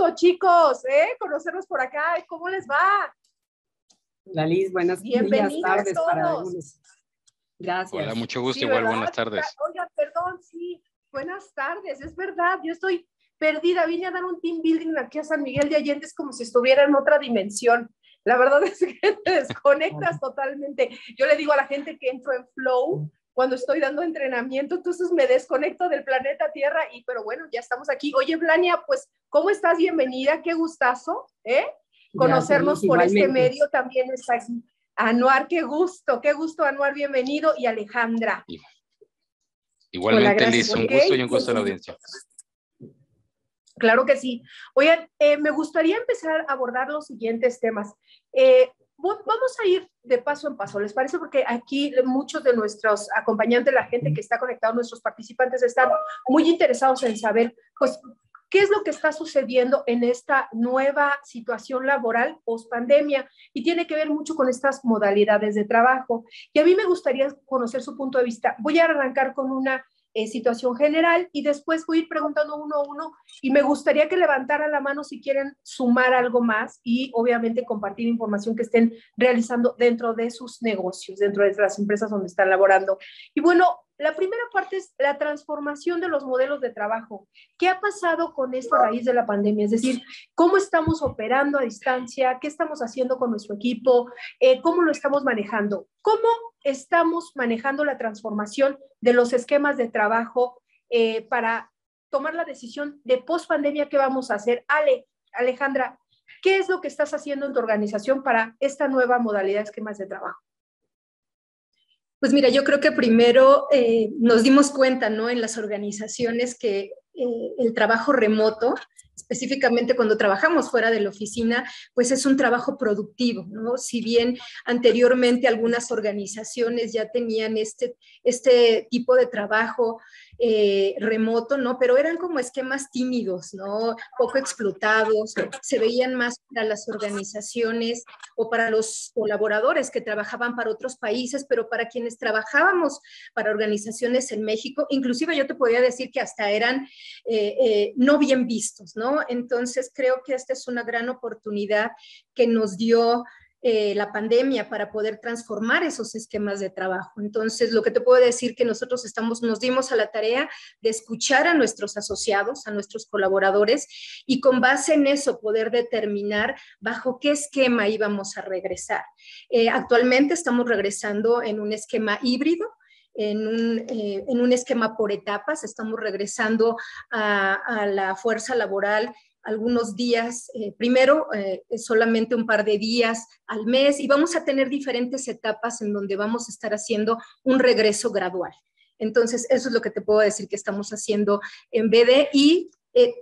gusto, chicos, conocerlos por acá. ¿Cómo les va? La Liz, buenas tardes todos. para algunos. Gracias. Hola, mucho gusto, Sí, igual ¿verdad? buenas tardes. Oiga, perdón, sí, buenas tardes, es verdad, yo estoy perdida, vine a dar un team building aquí a San Miguel de Allende, es como si estuviera en otra dimensión. La verdad es que te desconectas totalmente. Yo le digo a la gente que entro en flow cuando estoy dando entrenamiento, entonces me desconecto del planeta Tierra, pero bueno, ya estamos aquí. Oye, Blania, pues, ¿cómo estás? Bienvenida, qué gustazo, conocernos Gracias, por este igualmente. medio, también está aquí Anuar, qué gusto, Anuar, bienvenido, y Alejandra. Igualmente, Hola, Liz, un Okay. gusto y un gusto a la audiencia. Claro que sí. Oigan, me gustaría empezar a abordar los siguientes temas. Vamos a ir de paso en paso, ¿les parece? Porque aquí muchos de nuestros acompañantes, la gente que está conectada, nuestros participantes, están muy interesados en saber, pues, qué es lo que está sucediendo en esta nueva situación laboral post-pandemia, y tiene que ver mucho con estas modalidades de trabajo. Y a mí me gustaría conocer su punto de vista. Voy a arrancar con una situación general y después voy a ir preguntando uno a uno, y me gustaría que levantaran la mano si quieren sumar algo más y obviamente compartir información que estén realizando dentro de sus negocios, dentro de las empresas donde están laborando. Y bueno, la primera parte es la transformación de los modelos de trabajo. ¿Qué ha pasado con esto a raíz de la pandemia? Es decir, ¿cómo estamos operando a distancia? ¿Qué estamos haciendo con nuestro equipo? ¿Cómo lo estamos manejando? ¿Cómo estamos manejando la transformación de los esquemas de trabajo para tomar la decisión de post-pandemia? ¿Qué vamos a hacer? Alejandra, ¿qué es lo que estás haciendo en tu organización para esta nueva modalidad de esquemas de trabajo? Pues mira, yo creo que primero nos dimos cuenta, ¿no?, en las organizaciones que el trabajo remoto, específicamente cuando trabajamos fuera de la oficina, pues es un trabajo productivo, ¿no? Si bien anteriormente algunas organizaciones ya tenían este tipo de trabajo remoto, ¿no? Pero eran como esquemas tímidos, ¿no? Poco explotados, se veían más para las organizaciones o para los colaboradores que trabajaban para otros países, pero para quienes trabajábamos para organizaciones en México, inclusive yo te podría decir que hasta eran no bien vistos, ¿no? Entonces creo que esta es una gran oportunidad que nos dio la pandemia para poder transformar esos esquemas de trabajo. Entonces, lo que te puedo decir que nosotros nos dimos a la tarea de escuchar a nuestros asociados, a nuestros colaboradores, y con base en eso poder determinar bajo qué esquema íbamos a regresar. Actualmente estamos regresando en un esquema híbrido, en un esquema por etapas. Estamos regresando a la fuerza laboral algunos días, primero solamente un par de días al mes, y vamos a tener diferentes etapas en donde vamos a estar haciendo un regreso gradual. Entonces, eso es lo que te puedo decir que estamos haciendo en BD, y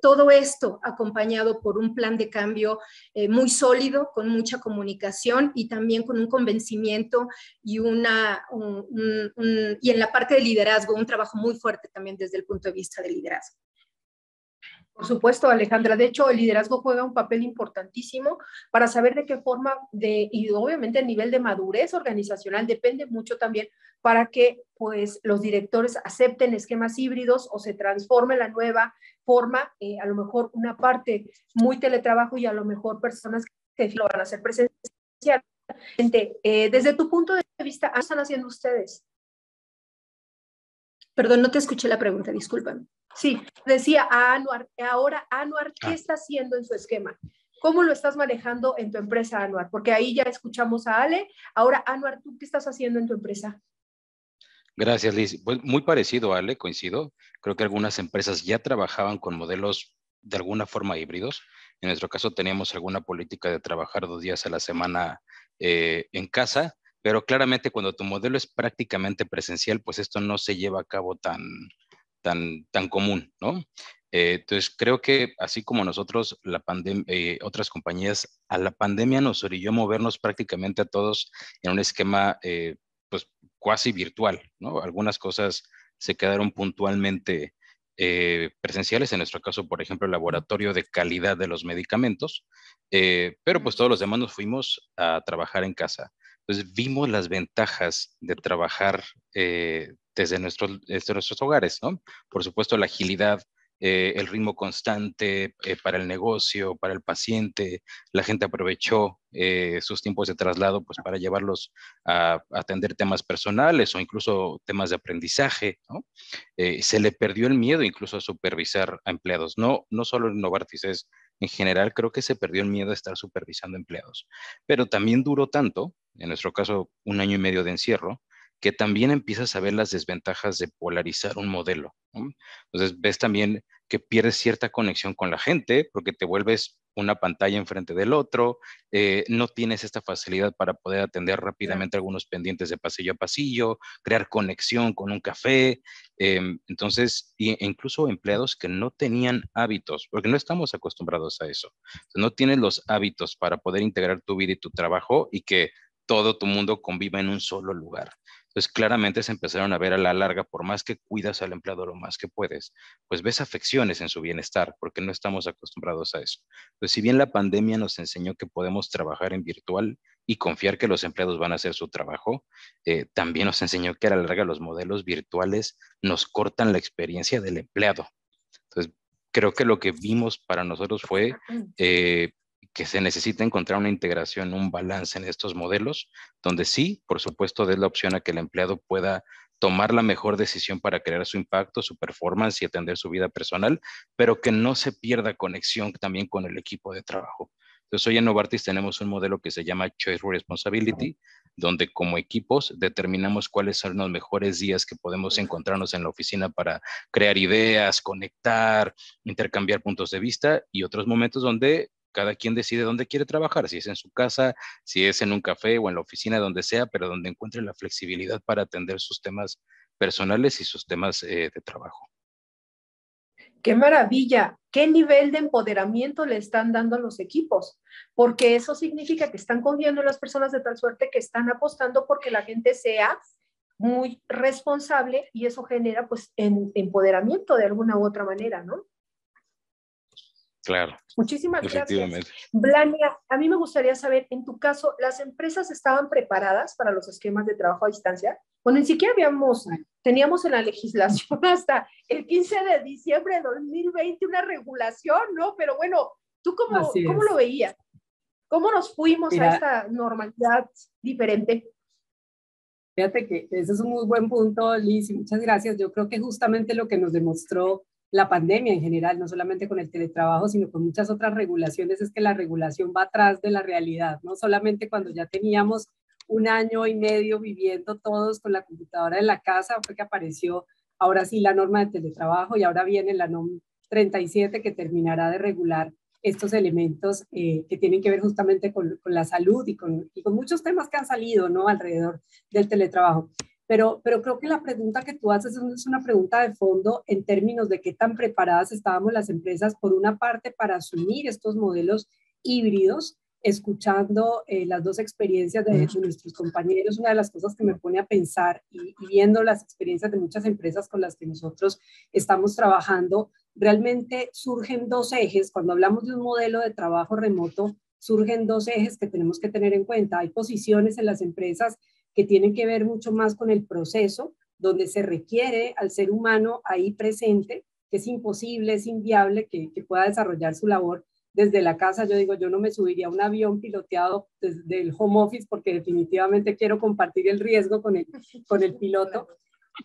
todo esto acompañado por un plan de cambio muy sólido, con mucha comunicación y también con un convencimiento y, y en la parte de liderazgo, un trabajo muy fuerte también desde el punto de vista de liderazgo. Por supuesto, Alejandra. De hecho, el liderazgo juega un papel importantísimo para saber de qué forma, y obviamente el nivel de madurez organizacional depende mucho también para que pues, los directores acepten esquemas híbridos o se transforme la nueva forma, a lo mejor una parte muy teletrabajo y a lo mejor personas que lo van a hacer presencial. Desde tu punto de vista, ¿qué están haciendo ustedes? Perdón, no te escuché la pregunta, discúlpame. Sí, decía a Anuar. Ahora, Anuar, ¿qué está haciendo en su esquema? ¿Cómo lo estás manejando en tu empresa, Anuar? Porque ahí ya escuchamos a Ale. Ahora, Anuar, ¿tú qué estás haciendo en tu empresa? Gracias, Liz. Pues muy parecido, Ale, coincido. Creo que algunas empresas ya trabajaban con modelos de alguna forma híbridos. En nuestro caso teníamos alguna política de trabajar 2 días a la semana en casa, pero claramente cuando tu modelo es prácticamente presencial, pues esto no se lleva a cabo tan común, ¿no? Entonces, creo que así como nosotros, otras compañías, a la pandemia nos orilló a movernos prácticamente a todos en un esquema, pues, cuasi virtual, ¿no? Algunas cosas se quedaron puntualmente presenciales, en nuestro caso, por ejemplo, el laboratorio de calidad de los medicamentos, pero pues todos los demás nos fuimos a trabajar en casa. Entonces, vimos las ventajas de trabajar desde nuestros hogares, ¿no? Por supuesto, la agilidad el ritmo constante para el negocio, para el paciente. La gente aprovechó sus tiempos de traslado pues, para llevarlos a atender temas personales o incluso temas de aprendizaje, ¿no? Se le perdió el miedo incluso a supervisar a empleados. No solo en Novartis, es en general creo que se perdió el miedo a estar supervisando empleados. Pero también duró tanto, en nuestro caso 1 año y medio de encierro, que también empiezas a ver las desventajas de polarizar un modelo, ¿no? Entonces ves también que pierdes cierta conexión con la gente porque te vuelves una pantalla enfrente del otro, no tienes esta facilidad para poder atender rápidamente algunos pendientes de pasillo a pasillo, crear conexión con un café, entonces, incluso empleados que no tenían hábitos, porque no estamos acostumbrados a eso, no tienes los hábitos para poder integrar tu vida y tu trabajo y que todo tu mundo conviva en un solo lugar. Entonces, claramente se empezaron a ver a la larga, por más que cuidas al empleado lo más que puedes, pues ves afecciones en su bienestar, porque no estamos acostumbrados a eso. Pues si bien la pandemia nos enseñó que podemos trabajar en virtual y confiar que los empleados van a hacer su trabajo, también nos enseñó que a la larga los modelos virtuales nos cortan la experiencia del empleado. Entonces, creo que lo que vimos para nosotros fue que se necesita encontrar una integración, un balance en estos modelos, donde sí, por supuesto, des la opción a que el empleado pueda tomar la mejor decisión para crear su impacto, su performance y atender su vida personal, pero que no se pierda conexión también con el equipo de trabajo. Entonces, hoy en Novartis tenemos un modelo que se llama Choice Responsibility, donde como equipos determinamos cuáles son los mejores días que podemos encontrarnos en la oficina para crear ideas, conectar, intercambiar puntos de vista y otros momentos donde cada quien decide dónde quiere trabajar, si es en su casa, si es en un café o en la oficina, donde sea, pero donde encuentre la flexibilidad para atender sus temas personales y sus temas de trabajo. ¡Qué maravilla! ¿Qué nivel de empoderamiento le están dando a los equipos? Porque eso significa que están confiando en las personas de tal suerte que están apostando porque la gente sea muy responsable y eso genera pues empoderamiento de alguna u otra manera, ¿no? Claro. Muchísimas gracias. Blania, a mí me gustaría saber, en tu caso, ¿las empresas estaban preparadas para los esquemas de trabajo a distancia? Bueno, ni siquiera teníamos en la legislación hasta el 15 de diciembre de 2020 una regulación, ¿no? Pero bueno, ¿tú cómo lo veías? ¿Cómo nos fuimos a esta normalidad diferente? Fíjate que ese es un muy buen punto, Liz, y muchas gracias. Yo creo que justamente lo que nos demostró la pandemia en general, no solamente con el teletrabajo, sino con muchas otras regulaciones, es que la regulación va atrás de la realidad, no solamente cuando ya teníamos 1 año y medio viviendo todos con la computadora en la casa, fue que apareció ahora sí la norma de teletrabajo y ahora viene la NOM 37 que terminará de regular estos elementos que tienen que ver justamente con la salud y con muchos temas que han salido, ¿no?, alrededor del teletrabajo. Pero creo que la pregunta que tú haces es una pregunta de fondo en términos de qué tan preparadas estábamos las empresas, por una parte, para asumir estos modelos híbridos, escuchando las dos experiencias de nuestros compañeros. Una de las cosas que me pone a pensar y viendo las experiencias de muchas empresas con las que nosotros estamos trabajando, realmente surgen dos ejes. Cuando hablamos de un modelo de trabajo remoto, surgen dos ejes que tenemos que tener en cuenta. Hay posiciones en las empresas que tienen que ver mucho más con el proceso, donde se requiere al ser humano ahí presente, que es imposible, es inviable que pueda desarrollar su labor desde la casa. Yo digo, yo no me subiría a un avión piloteado desde el home office porque definitivamente quiero compartir el riesgo con el piloto.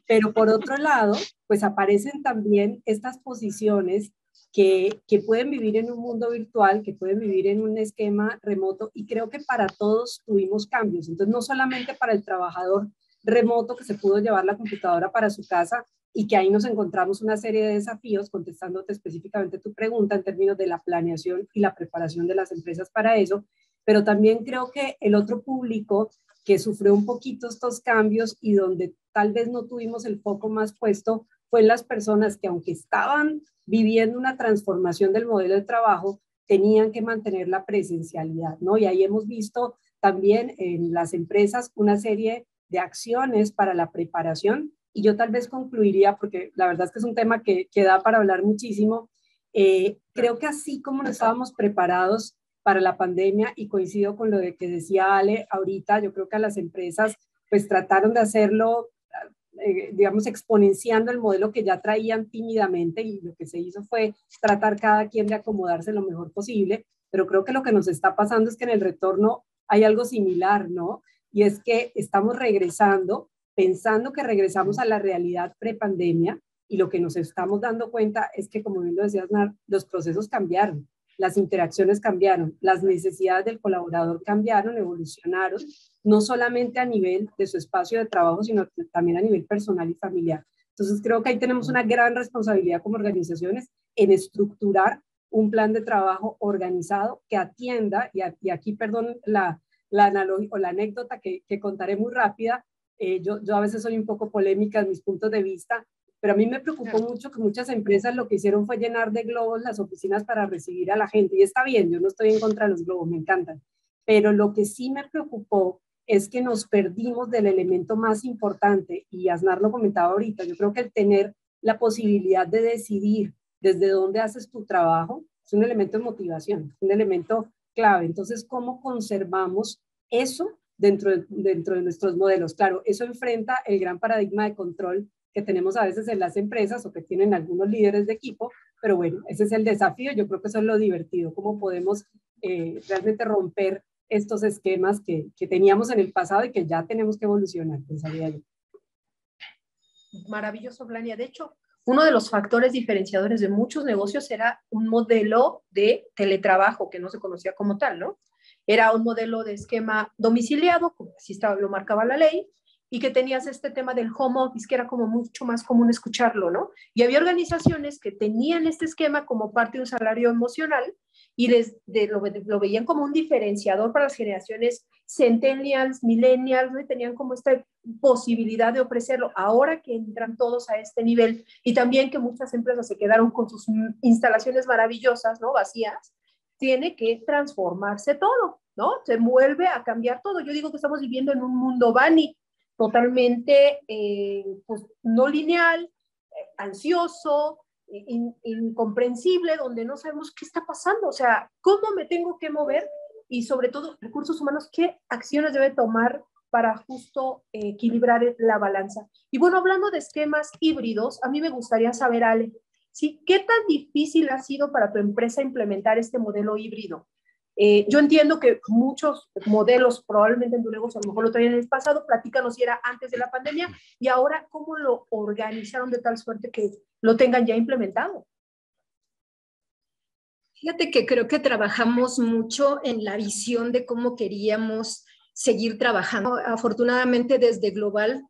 Pero por otro lado, pues aparecen también estas posiciones que pueden vivir en un mundo virtual, que pueden vivir en un esquema remoto, y creo que para todos tuvimos cambios. Entonces, no solamente para el trabajador remoto que se pudo llevar la computadora para su casa y que ahí nos encontramos una serie de desafíos, contestándote específicamente tu pregunta en términos de la planeación y la preparación de las empresas para eso, pero también creo que el otro público que sufrió un poquito estos cambios y donde tal vez no tuvimos el foco más puesto fue en las personas que, aunque estaban viviendo una transformación del modelo de trabajo, tenían que mantener la presencialidad, ¿no? Y ahí hemos visto también en las empresas una serie de acciones para la preparación, y yo tal vez concluiría, porque la verdad es que es un tema que da para hablar muchísimo. Creo que así como no estábamos preparados para la pandemia, y coincido con lo de que decía Ale ahorita, yo creo que a las empresas pues trataron de hacerlo digamos, exponenciando el modelo que ya traían tímidamente, y lo que se hizo fue tratar cada quien de acomodarse lo mejor posible, pero creo que lo que nos está pasando es que en el retorno hay algo similar, ¿no? Y es que estamos regresando, pensando que regresamos a la realidad prepandemia, y lo que nos estamos dando cuenta es que, como bien lo decías, Nar, los procesos cambiaron, las interacciones cambiaron, las necesidades del colaborador cambiaron, evolucionaron, no solamente a nivel de su espacio de trabajo, sino también a nivel personal y familiar. Entonces creo que ahí tenemos una gran responsabilidad como organizaciones en estructurar un plan de trabajo organizado que atienda, y aquí perdón la analogía o la anécdota que contaré muy rápida, yo a veces soy un poco polémica en mis puntos de vista, pero a mí me preocupó mucho que muchas empresas lo que hicieron fue llenar de globos las oficinas para recibir a la gente, y está bien, yo no estoy en contra de los globos, me encantan, pero lo que sí me preocupó es que nos perdimos del elemento más importante, y Aznar lo comentaba ahorita, yo creo que el tener la posibilidad de decidir desde dónde haces tu trabajo es un elemento de motivación, un elemento clave. Entonces, ¿cómo conservamos eso dentro de nuestros modelos? Claro, eso enfrenta el gran paradigma de control que tenemos a veces en las empresas o que tienen algunos líderes de equipo, pero bueno, ese es el desafío. Yo creo que eso es lo divertido, cómo podemos realmente romper estos esquemas que teníamos en el pasado y que ya tenemos que evolucionar, pensaría yo. Maravilloso, Blania. De hecho, uno de los factores diferenciadores de muchos negocios era un modelo de teletrabajo que no se conocía como tal, ¿no? Era un modelo de esquema domiciliado, como así lo marcaba la ley, y que tenías este tema del home office, que era como mucho más común escucharlo, ¿no? Y había organizaciones que tenían este esquema como parte de un salario emocional y lo veían como un diferenciador para las generaciones centennials, millennials, ¿no? Y tenían como esta posibilidad de ofrecerlo. Ahora que entran todos a este nivel y también que muchas empresas se quedaron con sus instalaciones maravillosas, ¿no? Vacías, tiene que transformarse todo, ¿no? Se vuelve a cambiar todo. Yo digo que estamos viviendo en un mundo Bunny, totalmente pues, no lineal, ansioso, incomprensible, donde no sabemos qué está pasando, o sea, cómo me tengo que mover y sobre todo recursos humanos, qué acciones debe tomar para justo equilibrar la balanza. Y bueno, hablando de esquemas híbridos, a mí me gustaría saber, Ale, ¿sí? ¿Qué tan difícil ha sido para tu empresa implementar este modelo híbrido? Yo entiendo que muchos modelos probablemente en tu negocio a lo mejor lo traían en el pasado, platícanos si era antes de la pandemia y ahora cómo lo organizaron de tal suerte que lo tengan ya implementado. Fíjate que creo que trabajamos mucho en la visión de cómo queríamos seguir trabajando. Afortunadamente desde Global,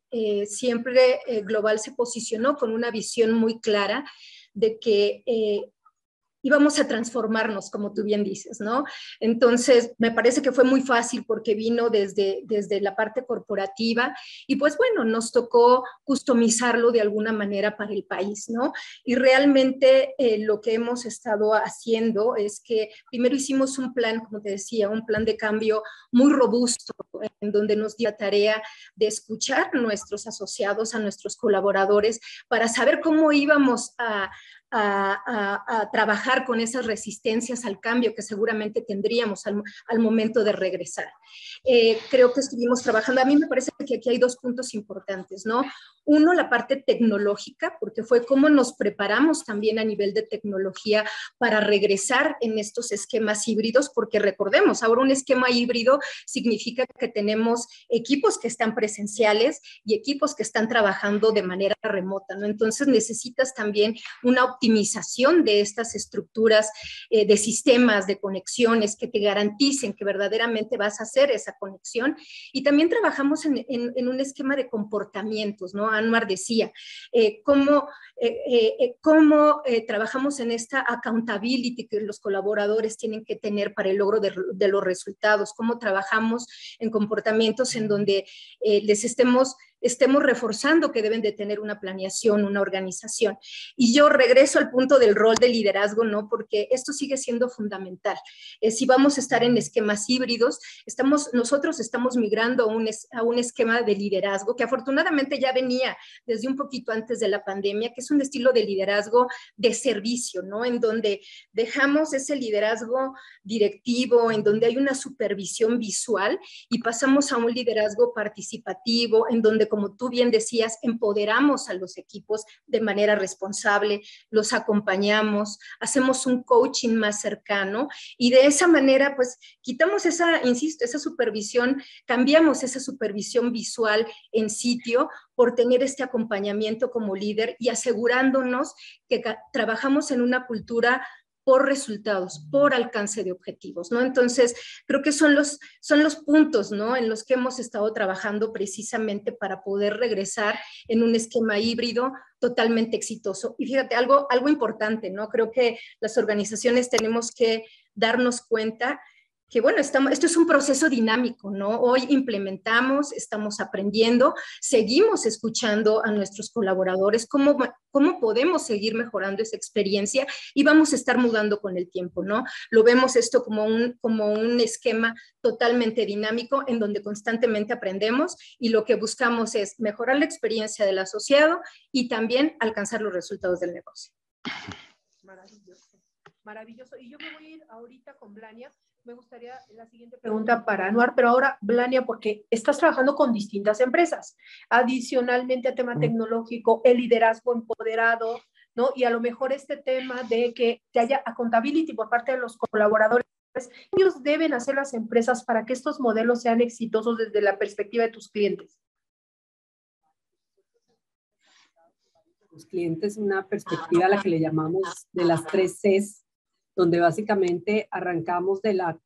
siempre Global se posicionó con una visión muy clara de que íbamos a transformarnos, como tú bien dices, ¿no? Entonces, me parece que fue muy fácil porque vino desde la parte corporativa y pues bueno, nos tocó customizarlo de alguna manera para el país, ¿no? Y realmente lo que hemos estado haciendo es que primero hicimos un plan, como te decía, un plan de cambio muy robusto, en donde nos dio la tarea de escuchar a nuestros asociados, a nuestros colaboradores, para saber cómo íbamos a trabajar con esas resistencias al cambio que seguramente tendríamos al momento de regresar. Creo que estuvimos trabajando, a mí me parece que aquí hay dos puntos importantes, ¿no? Uno, la parte tecnológica, porque fue cómo nos preparamos también a nivel de tecnología para regresar en estos esquemas híbridos, porque recordemos, ahora un esquema híbrido significa que tenemos equipos que están presenciales y equipos que están trabajando de manera remota, ¿no? Entonces necesitas también una optimización de estas estructuras de sistemas, de conexiones que te garanticen que verdaderamente vas a hacer esa conexión. Y también trabajamos en un esquema de comportamientos, ¿no? Anwar decía, cómo trabajamos en esta accountability que los colaboradores tienen que tener para el logro de los resultados, cómo trabajamos en comportamientos en donde les estemos reforzando que deben de tener una planeación, una organización. Y yo regreso al punto del rol de liderazgo, ¿no? Porque esto sigue siendo fundamental. Si vamos a estar en esquemas híbridos, nosotros estamos migrando a un esquema de liderazgo que afortunadamente ya venía desde un poquito antes de la pandemia, que es un estilo de liderazgo de servicio, ¿no? En donde dejamos ese liderazgo directivo, en donde hay una supervisión visual y pasamos a un liderazgo participativo, en donde como tú bien decías, empoderamos a los equipos de manera responsable, los acompañamos, hacemos un coaching más cercano y de esa manera pues quitamos esa, insisto, esa supervisión, cambiamos esa supervisión visual en sitio por tener este acompañamiento como líder y asegurándonos que trabajamos en una cultura por resultados, por alcance de objetivos, ¿no? Entonces, creo que son los puntos, ¿no?, en los que hemos estado trabajando precisamente para poder regresar en un esquema híbrido totalmente exitoso. Y fíjate, algo importante, ¿no? Creo que las organizaciones tenemos que darnos cuenta que, bueno, esto es un proceso dinámico, ¿no? Hoy implementamos, estamos aprendiendo, seguimos escuchando a nuestros colaboradores, cómo podemos seguir mejorando esa experiencia y vamos a estar mudando con el tiempo, ¿no? Lo vemos esto como un esquema totalmente dinámico en donde constantemente aprendemos y lo que buscamos es mejorar la experiencia del asociado y también alcanzar los resultados del negocio. Maravilloso, maravilloso. Y yo me voy a ir ahorita con Blania. Me gustaría la siguiente pregunta para Anuar, pero ahora, Blania, porque estás trabajando con distintas empresas. Adicionalmente al tema tecnológico, el liderazgo empoderado, ¿no? Y a lo mejor este tema de que haya accountability por parte de los colaboradores. ¿Ellos deben hacer las empresas para que estos modelos sean exitosos desde la perspectiva de tus clientes? Los clientes, una perspectiva a la que le llamamos de las 3 Cs, donde básicamente arrancamos de la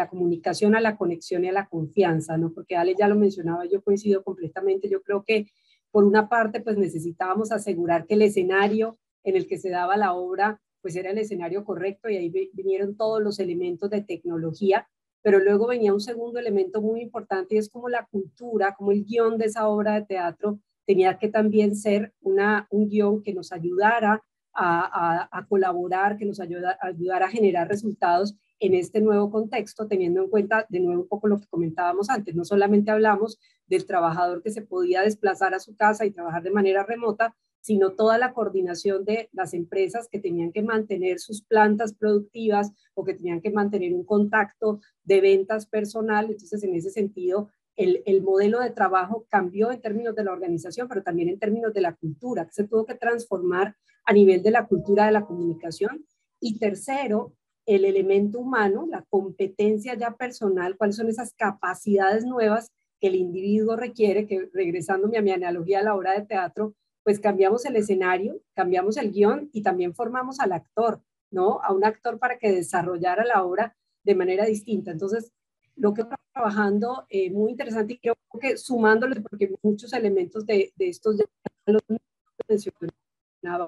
comunicación a la conexión y a la confianza, ¿no? Porque Ale ya lo mencionaba, yo coincido completamente. Yo creo que por una parte pues necesitábamos asegurar que el escenario en el que se daba la obra pues era el escenario correcto y ahí vinieron todos los elementos de tecnología, pero luego venía un segundo elemento muy importante y es como la cultura, como el guión de esa obra de teatro tenía que también ser un guión que nos ayudara a colaborar, que nos ayudara a generar resultados en este nuevo contexto, teniendo en cuenta de nuevo un poco lo que comentábamos antes. No solamente hablamos del trabajador que se podía desplazar a su casa y trabajar de manera remota, sino toda la coordinación de las empresas que tenían que mantener sus plantas productivas o que tenían que mantener un contacto de ventas personal. Entonces, en ese sentido, el modelo de trabajo cambió en términos de la organización, pero también en términos de la cultura, que se tuvo que transformar a nivel de la cultura de la comunicación. Y tercero, el elemento humano, la competencia ya personal, cuáles son esas capacidades nuevas que el individuo requiere, que regresándome a mi analogía a la obra de teatro, pues cambiamos el escenario, cambiamos el guión y también formamos al actor, ¿no? A un actor para que desarrollara la obra de manera distinta. Entonces, lo que estamos trabajando, muy interesante, y creo que sumándole, porque muchos elementos de estos ya los mencionaba,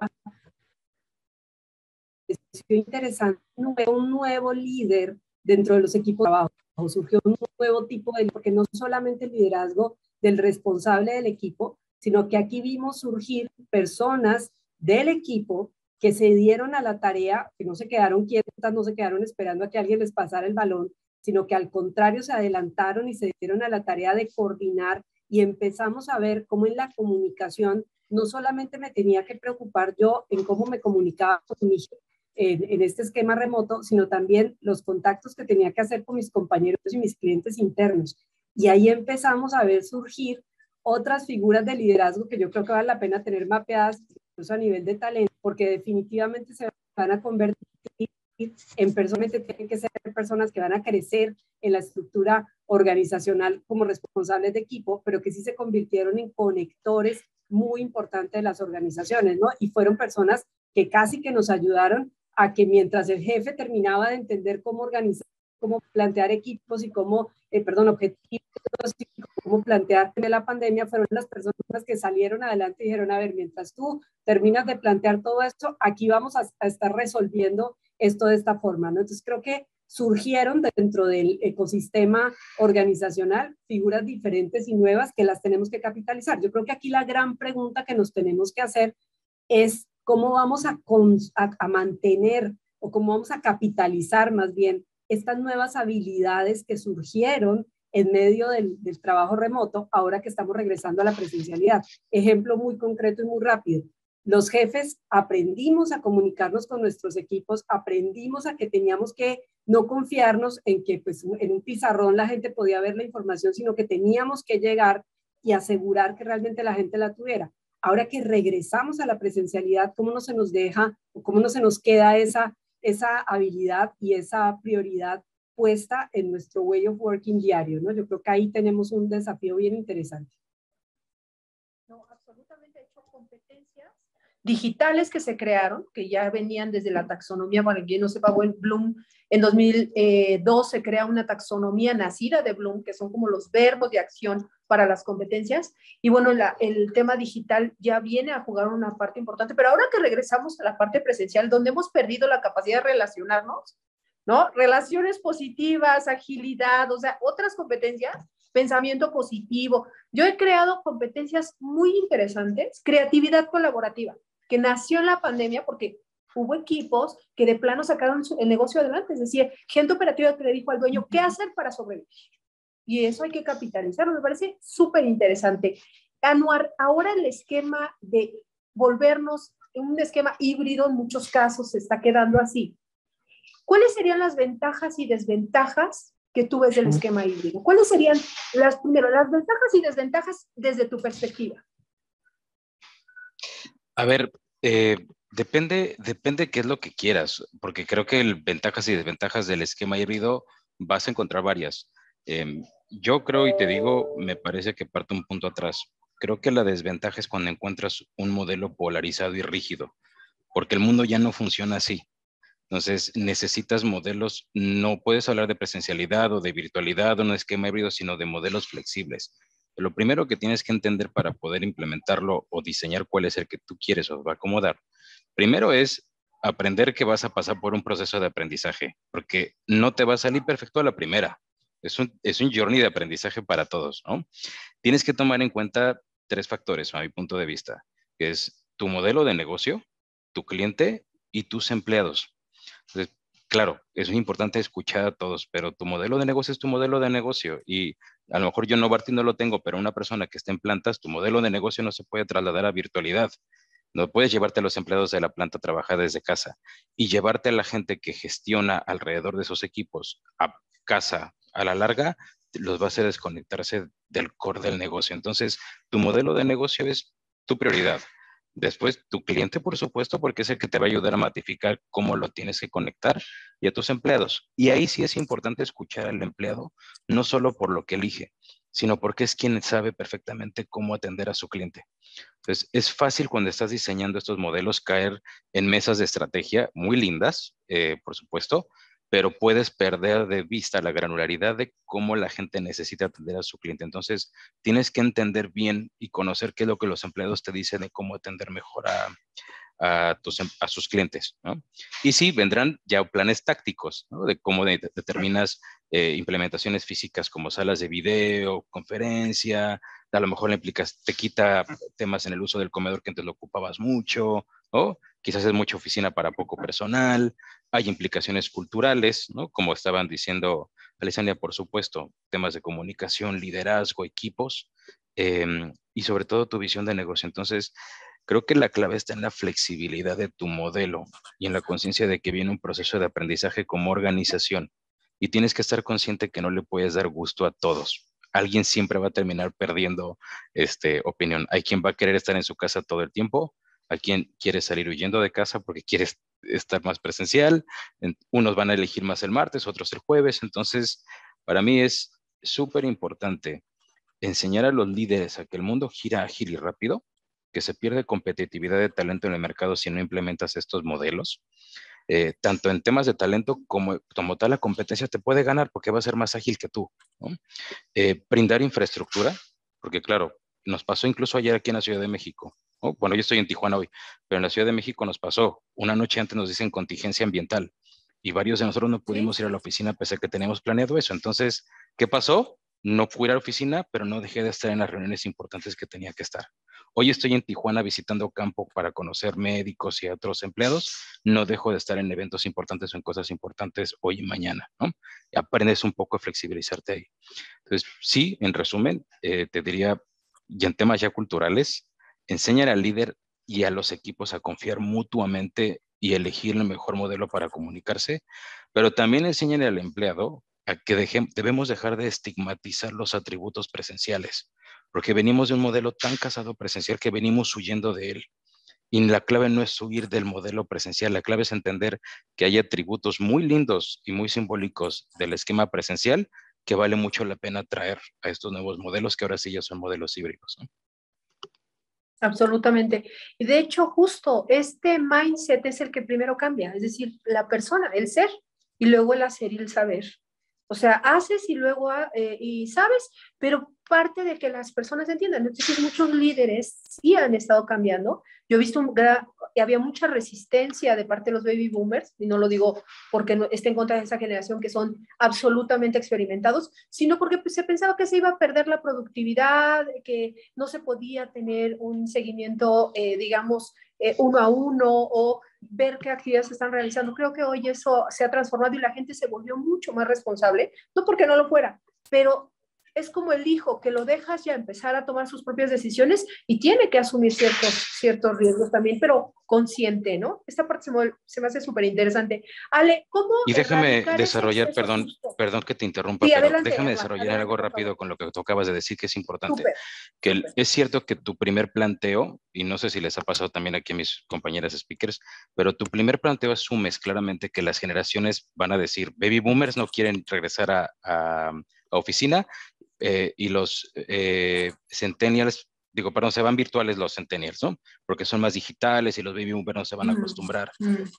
es interesante, un nuevo líder dentro de los equipos de trabajo, surgió un nuevo tipo de, porque no solamente el liderazgo del responsable del equipo, sino que aquí vimos surgir personas del equipo que se dieron a la tarea, que no se quedaron quietas, no se quedaron esperando a que alguien les pasara el balón, sino que al contrario se adelantaron y se dieron a la tarea de coordinar y empezamos a ver cómo en la comunicación no solamente me tenía que preocupar yo en cómo me comunicaba con mi hijo en este esquema remoto, sino también los contactos que tenía que hacer con mis compañeros y mis clientes internos. Y ahí empezamos a ver surgir otras figuras de liderazgo que yo creo que vale la pena tener mapeadas incluso a nivel de talento, porque definitivamente se van a convertir en personas, tienen que ser personas que van a crecer en la estructura organizacional como responsables de equipo, pero que sí se convirtieron en conectores muy importantes de las organizaciones, ¿no? Y fueron personas que casi que nos ayudaron a que mientras el jefe terminaba de entender cómo organizar, cómo plantear equipos y cómo, objetivos y cómo plantear de la pandemia, fueron las personas que salieron adelante y dijeron, a ver, mientras tú terminas de plantear todo esto, aquí vamos a estar resolviendo esto de esta forma, ¿no? Entonces creo que surgieron dentro del ecosistema organizacional figuras diferentes y nuevas que las tenemos que capitalizar. Yo creo que aquí la gran pregunta que nos tenemos que hacer es cómo vamos a mantener o cómo vamos a capitalizar más bien estas nuevas habilidades que surgieron en medio del trabajo remoto, ahora que estamos regresando a la presencialidad. Ejemplo muy concreto y muy rápido. Los jefes aprendimos a comunicarnos con nuestros equipos, aprendimos a que teníamos que no confiarnos en que pues, en un pizarrón la gente podía ver la información, sino que teníamos que llegar y asegurar que realmente la gente la tuviera. Ahora que regresamos a la presencialidad, ¿cómo no se nos deja o cómo no se nos queda esa habilidad y esa prioridad puesta en nuestro way of working diario, ¿no? Yo creo que ahí tenemos un desafío bien interesante. No, absolutamente. He hecho competencias digitales que se crearon, que ya venían desde la taxonomía. Para quien no sepa, Bloom en 2002 se crea una taxonomía nacida de Bloom, que son como los verbos de acción para las competencias. Y bueno, el tema digital ya viene a jugar una parte importante, pero ahora que regresamos a la parte presencial, donde hemos perdido la capacidad de relacionarnos, ¿no? Relaciones positivas, agilidad, o sea, otras competencias, pensamiento positivo. Yo he creado competencias muy interesantes, creatividad colaborativa, que nació en la pandemia porque hubo equipos que de plano sacaron el negocio adelante, es decir, gente operativa que le dijo al dueño, ¿qué hacer para sobrevivir? Y eso hay que capitalizarlo, me parece súper interesante. Anuar, ahora el esquema de volvernos un esquema híbrido en muchos casos se está quedando así. ¿Cuáles serían las ventajas y desventajas que tú ves del esquema híbrido? ¿Cuáles serían primero, las ventajas y desventajas desde tu perspectiva? A ver, depende qué es lo que quieras, porque creo que ventajas y desventajas del esquema híbrido vas a encontrar varias. Yo creo y te digo, me parece que parte un punto atrás. Creo que la desventaja es cuando encuentras un modelo polarizado y rígido, porque el mundo ya no funciona así. Entonces, necesitas modelos, no puedes hablar de presencialidad o de virtualidad o un esquema híbrido, sino de modelos flexibles. Lo primero que tienes que entender para poder implementarlo o diseñar cuál es el que tú quieres o va a acomodar, primero es aprender que vas a pasar por un proceso de aprendizaje, porque no te va a salir perfecto a la primera. Es un journey de aprendizaje para todos, ¿no? Tienes que tomar en cuenta 3 factores, a mi punto de vista, que es tu modelo de negocio, tu cliente y tus empleados. Entonces, claro, es muy importante escuchar a todos, pero tu modelo de negocio es tu modelo de negocio y a lo mejor yo no, Barty, no lo tengo, pero una persona que está en plantas, tu modelo de negocio no se puede trasladar a virtualidad. No puedes llevarte a los empleados de la planta a trabajar desde casa y llevarte a la gente que gestiona alrededor de esos equipos a casa a la larga, los va a hacer desconectarse del core del negocio. Entonces, tu modelo de negocio es tu prioridad. Después, tu cliente, por supuesto, porque es el que te va a ayudar a matificar cómo lo tienes que conectar y a tus empleados. Y ahí sí es importante escuchar al empleado, no solo por lo que elige, sino porque es quien sabe perfectamente cómo atender a su cliente. Entonces, es fácil cuando estás diseñando estos modelos caer en mesas de estrategia muy lindas, por supuesto, pero puedes perder de vista la granularidad de cómo la gente necesita atender a su cliente. Entonces, tienes que entender bien y conocer qué es lo que los empleados te dicen de cómo atender mejor a sus clientes, ¿no? Y sí, vendrán ya planes tácticos, ¿no? De cómo determinas implementaciones físicas como salas de video, conferencia, a lo mejor te quita temas en el uso del comedor que antes lo ocupabas mucho, ¿no? Quizás es mucha oficina para poco personal, hay implicaciones culturales, ¿no? Como estaban diciendo Alessandra, por supuesto, temas de comunicación, liderazgo, equipos, y sobre todo tu visión de negocio. Entonces, creo que la clave está en la flexibilidad de tu modelo y en la conciencia de que viene un proceso de aprendizaje como organización y tienes que estar consciente que no le puedes dar gusto a todos. Alguien siempre va a terminar perdiendo opinión. Hay quien va a querer estar en su casa todo el tiempo, hay quien quiere salir huyendo de casa porque quiere estar más presencial, unos van a elegir más el martes, otros el jueves. Entonces, para mí es súper importante enseñar a los líderes a que el mundo gira ágil y rápido, que se pierde competitividad de talento en el mercado si no implementas estos modelos. Tanto en temas de talento como tal, la competencia te puede ganar porque va a ser más ágil que tú, ¿no? Brindar infraestructura, porque claro, nos pasó incluso ayer aquí en la Ciudad de México, ¿no? Bueno, yo estoy en Tijuana hoy, pero en la Ciudad de México nos pasó, una noche antes nos dicen contingencia ambiental y varios de nosotros no pudimos ir a la oficina pese a que teníamos planeado eso. Entonces, ¿qué pasó? No fui a la oficina, pero no dejé de estar en las reuniones importantes que tenía que estar. Hoy estoy en Tijuana visitando campo para conocer médicos y otros empleados. No dejo de estar en eventos importantes o en cosas importantes hoy y mañana, ¿no? Y aprendes un poco a flexibilizarte ahí. Entonces, sí, en resumen, te diría, y en temas ya culturales, enseñar al líder y a los equipos a confiar mutuamente y elegir el mejor modelo para comunicarse, pero también enseñar al empleado a que debemos dejar de estigmatizar los atributos presenciales, porque venimos de un modelo tan casado presencial que venimos huyendo de él. Y la clave no es huir del modelo presencial, la clave es entender que hay atributos muy lindos y muy simbólicos del esquema presencial que vale mucho la pena traer a estos nuevos modelos que ahora sí ya son modelos híbridos, ¿no? Absolutamente. Y de hecho, justo este mindset es el que primero cambia, es decir, la persona, el ser, y luego el hacer y el saber. O sea, haces y luego y sabes, pero parte de que las personas entiendan. Entonces, muchos líderes sí han estado cambiando. Yo he visto había mucha resistencia de parte de los baby boomers, y no lo digo porque no, esté en contra de esa generación que son absolutamente experimentados, sino porque pues, se pensaba que se iba a perder la productividad, que no se podía tener un seguimiento, digamos, uno a uno o ver qué actividades se están realizando. Creo que hoy eso se ha transformado y la gente se volvió mucho más responsable, no porque no lo fuera, pero es como el hijo que lo dejas ya empezar a tomar sus propias decisiones y tiene que asumir ciertos riesgos también, pero consciente, ¿no? Esta parte se me hace súper interesante. Ale, ¿cómo Y déjame desarrollar, ese perdón, justo? perdón que te interrumpa, Sí, pero adelante, déjame Eduardo, desarrollar adelante, algo por rápido favor. con lo que tú acabas de decir, que es importante. Súper, Que súper. es cierto que tu primer planteo, y no sé si les ha pasado también aquí a mis compañeras speakers, pero tu primer planteo asumes claramente que las generaciones van a decir, baby boomers no quieren regresar a oficina, y los centennials, digo, perdón, se van virtuales los centennials, ¿no? Porque son más digitales y los baby boomers no se van a acostumbrar.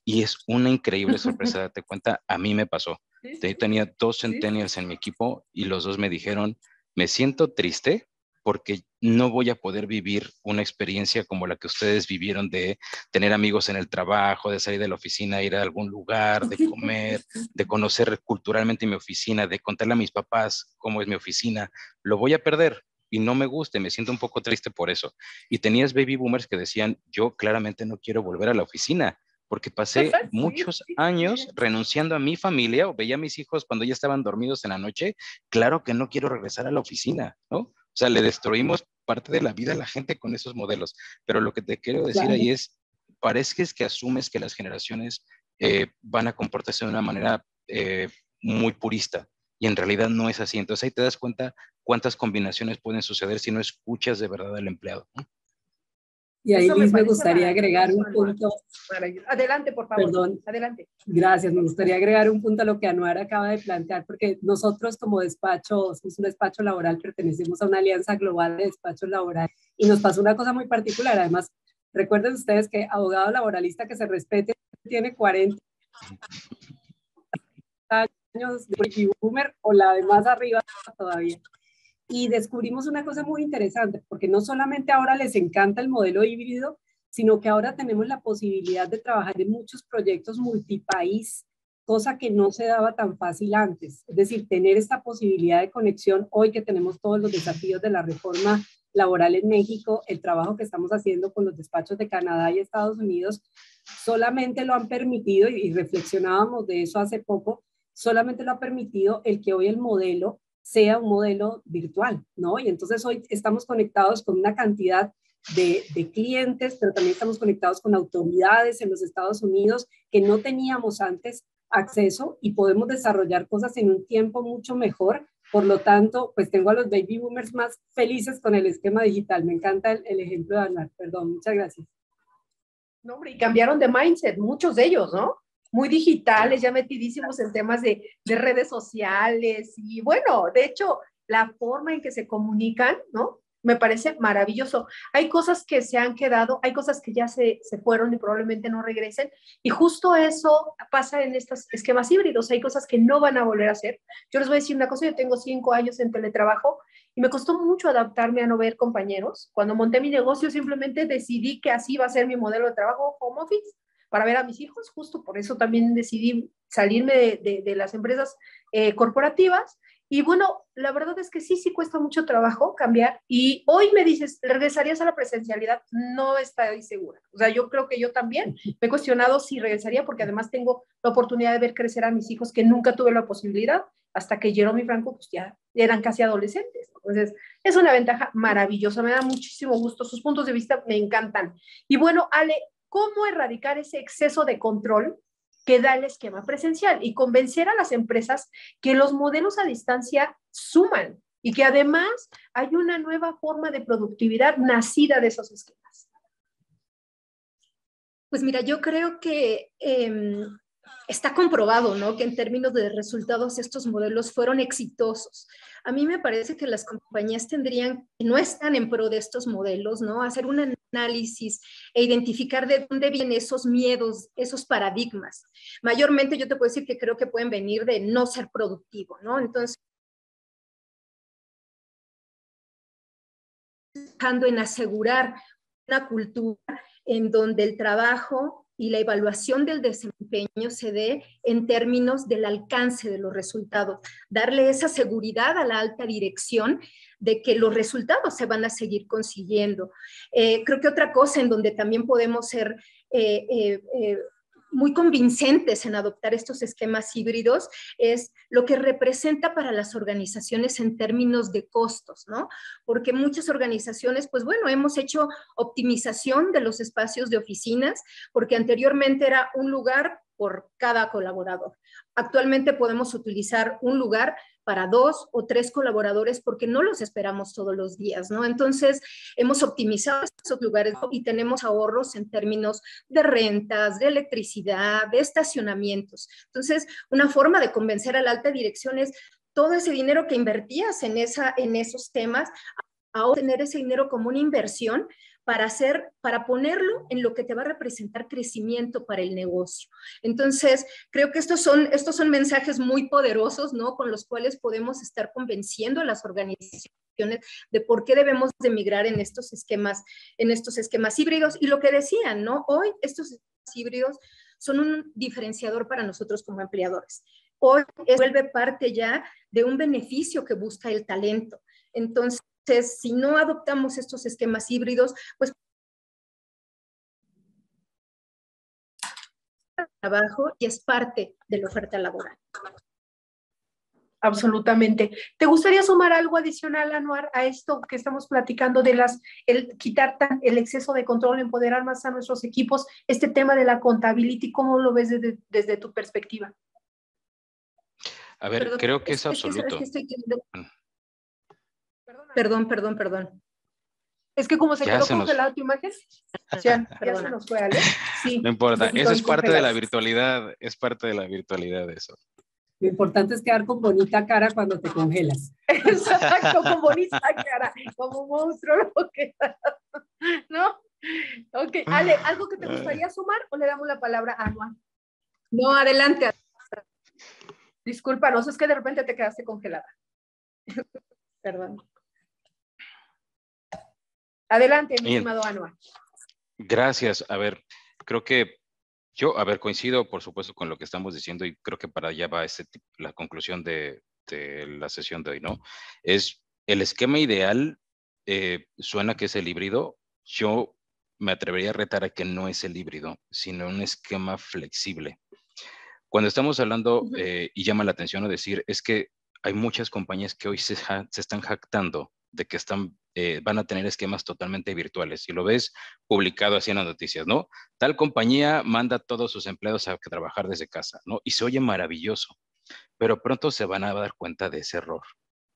Y es una increíble sorpresa, date cuenta, a mí me pasó. Yo tenía 2 centennials en mi equipo y los 2 me dijeron, me siento triste porque no voy a poder vivir una experiencia como la que ustedes vivieron de tener amigos en el trabajo, de salir de la oficina, ir a algún lugar, de comer, de conocer culturalmente mi oficina, de contarle a mis papás cómo es mi oficina. Lo voy a perder y no me gusta, me siento un poco triste por eso. Y tenías baby boomers que decían, yo claramente no quiero volver a la oficina, porque pasé muchos años renunciando a mi familia o veía a mis hijos cuando ya estaban dormidos en la noche, claro que no quiero regresar a la oficina, ¿no? O sea, le destruimos parte de la vida a la gente con esos modelos. Pero lo que te quiero decir ahí es, parece que asumes que las generaciones van a comportarse de una manera muy purista y en realidad no es así. Entonces ahí te das cuenta cuántas combinaciones pueden suceder si no escuchas de verdad al empleado, ¿no? Y ahí, Liz, me gustaría agregar un punto. Adelante, por favor. Perdón. Adelante. Gracias. Me gustaría agregar un punto a lo que Anuar acaba de plantear, porque nosotros como despacho, somos un despacho laboral, pertenecemos a una alianza global de despachos laborales y nos pasó una cosa muy particular. Además, recuerden ustedes que abogado laboralista que se respete tiene 40 años de baby boomer o la de más arriba todavía. Y descubrimos una cosa muy interesante, porque no solamente ahora les encanta el modelo híbrido, sino que ahora tenemos la posibilidad de trabajar en muchos proyectos multipaís, cosa que no se daba tan fácil antes. Es decir, tener esta posibilidad de conexión hoy que tenemos todos los desafíos de la reforma laboral en México, el trabajo que estamos haciendo con los despachos de Canadá y Estados Unidos, solamente lo han permitido, y reflexionábamos de eso hace poco, solamente lo ha permitido el que hoy el modelo sea un modelo virtual, ¿no? Y entonces hoy estamos conectados con una cantidad de clientes, pero también estamos conectados con autoridades en los Estados Unidos que no teníamos antes acceso y podemos desarrollar cosas en un tiempo mucho mejor. Por lo tanto, pues tengo a los baby boomers más felices con el esquema digital. Me encanta el ejemplo de Anuar. Perdón, muchas gracias. No, hombre, y cambiaron de mindset, muchos de ellos, ¿no? Muy digitales, ya metidísimos en temas de redes sociales y bueno, de hecho, la forma en que se comunican, ¿no? Me parece maravilloso. Hay cosas que se han quedado, hay cosas que ya se fueron y probablemente no regresen y justo eso pasa en estos esquemas híbridos. Hay cosas que no van a volver a hacer. Yo les voy a decir una cosa, yo tengo 5 años en teletrabajo y me costó mucho adaptarme a no ver compañeros. Cuando monté mi negocio simplemente decidí que así va a ser mi modelo de trabajo, home office, para ver a mis hijos, justo por eso también decidí salirme de las empresas corporativas. Y bueno, la verdad es que sí cuesta mucho trabajo cambiar. Y hoy me dices, ¿regresarías a la presencialidad? No estoy segura. O sea, yo creo que yo también me he cuestionado si regresaría, porque además tengo la oportunidad de ver crecer a mis hijos que nunca tuve la posibilidad, hasta que Jerome y Franco pues ya eran casi adolescentes. Entonces, es una ventaja maravillosa. Me da muchísimo gusto. Sus puntos de vista me encantan. Y bueno, Ale, ¿cómo erradicar ese exceso de control que da el esquema presencial y convencer a las empresas que los modelos a distancia suman? y que además hay una nueva forma de productividad nacida de esos esquemas. Pues mira, yo creo que está comprobado, ¿no? Que en términos de resultados estos modelos fueron exitosos. A mí me parece que las compañías tendrían, que no están en pro de estos modelos, ¿no? Hacer un análisis e identificar de dónde vienen esos miedos, esos paradigmas. Mayormente yo te puedo decir que creo que pueden venir de no ser productivo, ¿no? Entonces, trabajando en asegurar una cultura en donde el trabajo y la evaluación del desempeño se dé en términos del alcance de los resultados, darle esa seguridad a la alta dirección de que los resultados se van a seguir consiguiendo. Creo que otra cosa en donde también podemos ser muy convincentes en adoptar estos esquemas híbridos es lo que representa para las organizaciones en términos de costos, ¿no? Porque muchas organizaciones, pues bueno, hemos hecho optimización de los espacios de oficinas, porque anteriormente era un lugar por cada colaborador. Actualmente podemos utilizar un lugar para 2 o 3 colaboradores porque no los esperamos todos los días, ¿no? Entonces, hemos optimizado esos lugares y tenemos ahorros en términos de rentas, de electricidad, de estacionamientos. Entonces, una forma de convencer a la alta dirección es todo ese dinero que invertías en esos temas, a tener ese dinero como una inversión para ponerlo en lo que te va a representar crecimiento para el negocio. Entonces, creo que estos son mensajes muy poderosos, ¿no? Con los cuales podemos estar convenciendo a las organizaciones de por qué debemos de migrar en estos esquemas híbridos. Y lo que decían, ¿no? Hoy estos esquemas híbridos son un diferenciador para nosotros como empleadores. Hoy vuelve parte ya de un beneficio que busca el talento. Entonces, si no adoptamos estos esquemas híbridos, pues trabajo y es parte de la oferta laboral. Absolutamente. ¿Te gustaría sumar algo adicional, Anuar, a esto que estamos platicando de quitar el exceso de control, empoderar más a nuestros equipos, este tema de la contabilidad, ¿cómo lo ves desde tu perspectiva? A ver, creo que es absoluto. Perdón. Es que como se quedó congelada tu imagen, ya se nos fue, Ale. Sí, no importa, eso es parte de la virtualidad, eso. Lo importante es quedar con bonita cara cuando te congelas. Exacto, con bonita cara, como monstruo. ¿No? Ok, Ale, ¿algo que te gustaría sumar o le damos la palabra a Anuar? No, adelante. Discúlpanos, es que de repente te quedaste congelada. Perdón. Adelante, mi estimado Anuar. Gracias. A ver, creo que coincido, por supuesto, con lo que estamos diciendo y creo que para allá va la conclusión de la sesión de hoy, ¿no? Es el esquema ideal, suena que es el híbrido. Yo me atrevería a retar a que no es el híbrido, sino un esquema flexible. Cuando estamos hablando, y llama la atención decir, es que hay muchas compañías que hoy se están jactando de que van a tener esquemas totalmente virtuales. Y lo ves publicado así en las noticias, ¿no? Tal compañía manda a todos sus empleados a trabajar desde casa, ¿no? Y se oye maravilloso, pero pronto se van a dar cuenta de ese error,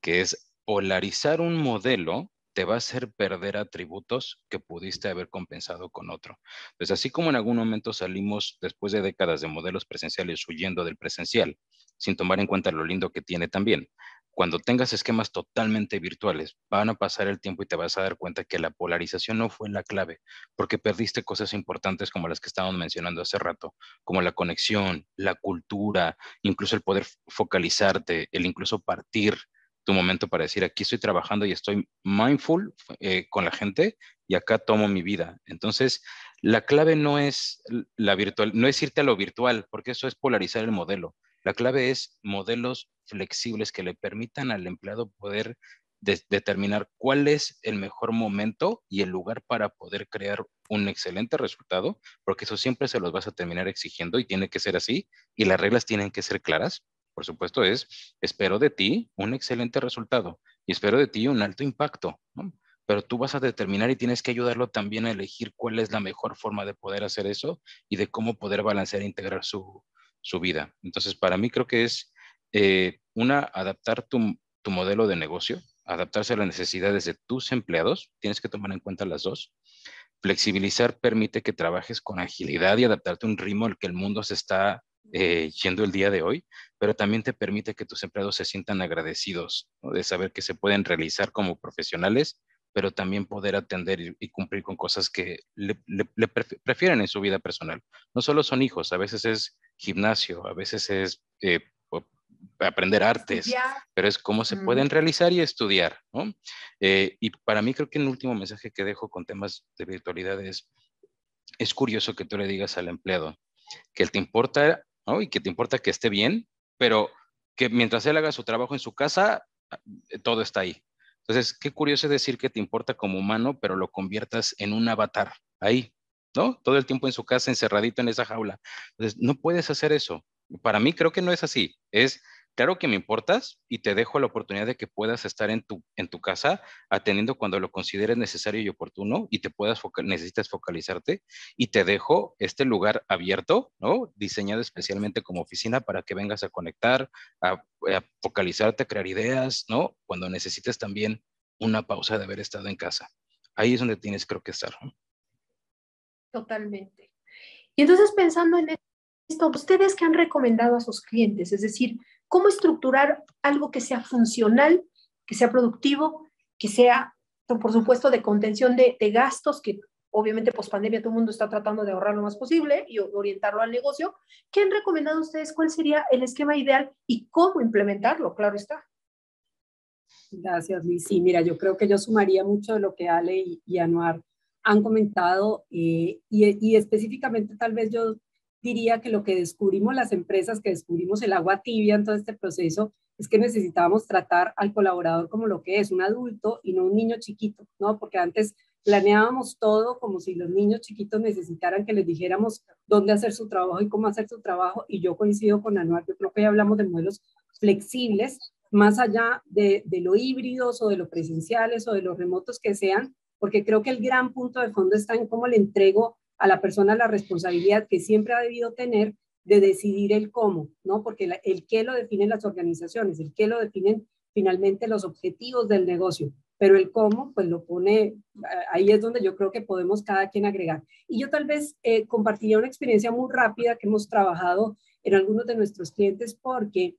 que es polarizar un modelo te va a hacer perder atributos que pudiste haber compensado con otro. Pues así como en algún momento salimos después de décadas de modelos presenciales huyendo del presencial, sin tomar en cuenta lo lindo que tiene también, cuando tengas esquemas totalmente virtuales, van a pasar el tiempo y te vas a dar cuenta que la polarización no fue la clave, porque perdiste cosas importantes como las que estábamos mencionando hace rato, como la conexión, la cultura, incluso el poder focalizarte, el incluso partir tu momento para decir, aquí estoy trabajando y estoy mindful con la gente y acá tomo mi vida. Entonces, la clave no es la virtual, no es irte a lo virtual, porque eso es polarizar el modelo. La clave es modelos flexibles que le permitan al empleado poder determinar cuál es el mejor momento y el lugar para poder crear un excelente resultado, porque eso siempre se los vas a terminar exigiendo y tiene que ser así, y las reglas tienen que ser claras. Por supuesto, espero de ti un excelente resultado y espero de ti un alto impacto, ¿no? Pero tú vas a determinar y tienes que ayudarlo también a elegir cuál es la mejor forma de poder hacer eso y de cómo poder balancear e integrar su vida. Entonces, para mí creo que es adaptar tu modelo de negocio adaptarse a las necesidades de tus empleados, tienes que tomar en cuenta las dos. Flexibilizar permite que trabajes con agilidad y adaptarte a un ritmo al que el mundo se está yendo el día de hoy, pero también te permite que tus empleados se sientan agradecidos, ¿no? De saber que se pueden realizar como profesionales, pero también poder atender y cumplir con cosas que le prefieren en su vida personal. No solo son hijos, a veces es gimnasio, a veces es aprender artes, pero es cómo se pueden realizar y estudiar, ¿no? Y para mí creo que el último mensaje que dejo con temas de virtualidad es curioso que tú le digas al empleado que te importa, ¿no? Y que te importa que esté bien, pero que mientras él haga su trabajo en su casa, todo está ahí. Entonces, qué curioso es decir que te importa como humano, pero lo conviertas en un avatar ahí, ¿no? Todo el tiempo en su casa, encerradito en esa jaula. Entonces, no puedes hacer eso. Para mí creo que no es así. Es, claro que me importas y te dejo la oportunidad de que puedas estar en tu casa atendiendo cuando lo consideres necesario y oportuno y te necesitas focalizarte y te dejo este lugar abierto, ¿no? Diseñado especialmente como oficina para que vengas a conectar, a focalizarte, a crear ideas, ¿no? Cuando necesites también una pausa de haber estado en casa. Ahí es donde tienes, creo que estar, ¿no? Totalmente. Y entonces pensando en esto, ¿ustedes qué han recomendado a sus clientes? Es decir, ¿cómo estructurar algo que sea funcional, que sea productivo, que sea, por supuesto, de contención de gastos, que obviamente post pandemia todo el mundo está tratando de ahorrar lo más posible y orientarlo al negocio? ¿Qué han recomendado ustedes? ¿Cuál sería el esquema ideal y cómo implementarlo? Claro está. Gracias, Liz. Sí, mira, yo creo que yo sumaría mucho de lo que Ale y Anuar han comentado y específicamente tal vez yo diría que lo que descubrimos las empresas, que descubrimos el agua tibia en todo este proceso, es que necesitábamos tratar al colaborador como lo que es, un adulto y no un niño chiquito, ¿no? Porque antes planeábamos todo como si los niños chiquitos necesitaran que les dijéramos dónde hacer su trabajo y cómo hacer su trabajo, y yo coincido con Anuar, yo creo que ya hablamos de modelos flexibles, más allá de lo híbridos o de lo presenciales o de los remotos que sean, porque creo que el gran punto de fondo está en cómo le entrego a la persona la responsabilidad que siempre ha debido tener de decidir el cómo, ¿no? Porque el qué lo definen las organizaciones, el qué lo definen finalmente los objetivos del negocio, pero el cómo, pues lo pone, ahí es donde yo creo que podemos cada quien agregar. Y yo tal vez compartiría una experiencia muy rápida que hemos trabajado en algunos de nuestros clientes, porque